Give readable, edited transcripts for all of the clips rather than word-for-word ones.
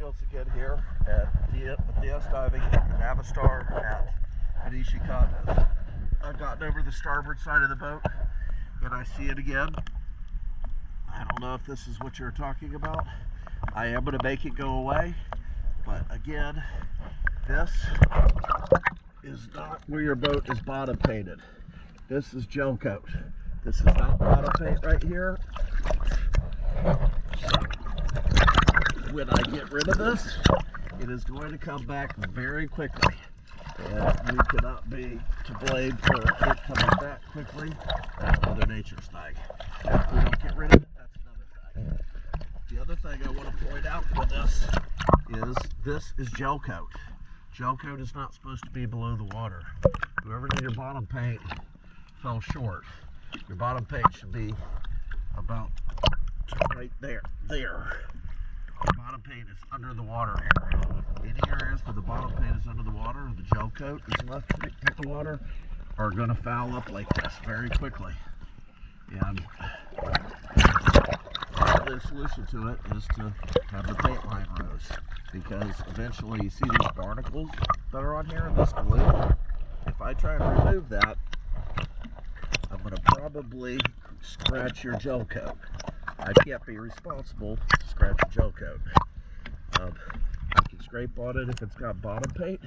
Fields again here at DS Diving Navistar at Venetian Condos. I've gotten over the starboard side of the boat and I see it again. I don't know if this is what you're talking about. I am going to make it go away, but again, this is not where your boat is bottom painted. This is gel coat. This is not bottom paint right here. When I get rid of this, it is going to come back very quickly. And we cannot be to blame for it coming back quickly. That's Mother Nature's thing. And if we don't get rid of it, that's another thing. The other thing I want to point out with this is gel coat. Gel coat is not supposed to be below the water. Whoever did your bottom paint fell short. Your bottom paint should be about right there. The bottom paint is under the water here. Any areas where the bottom paint is under the water, or the gel coat is left with the water, are going to foul up like this very quickly. And the solution to it is to have the paint line rose, because eventually you see these barnacles that are on here, this glue. If I try and remove that, I'm going to probably scratch your gel coat. I can't be responsible to scratch a gel coat. I can scrape on it if it's got bottom paint.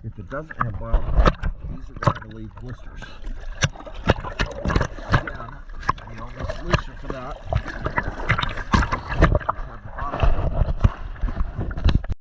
If it doesn't have bottom paint, these are going to leave blisters. Again, the only solution for that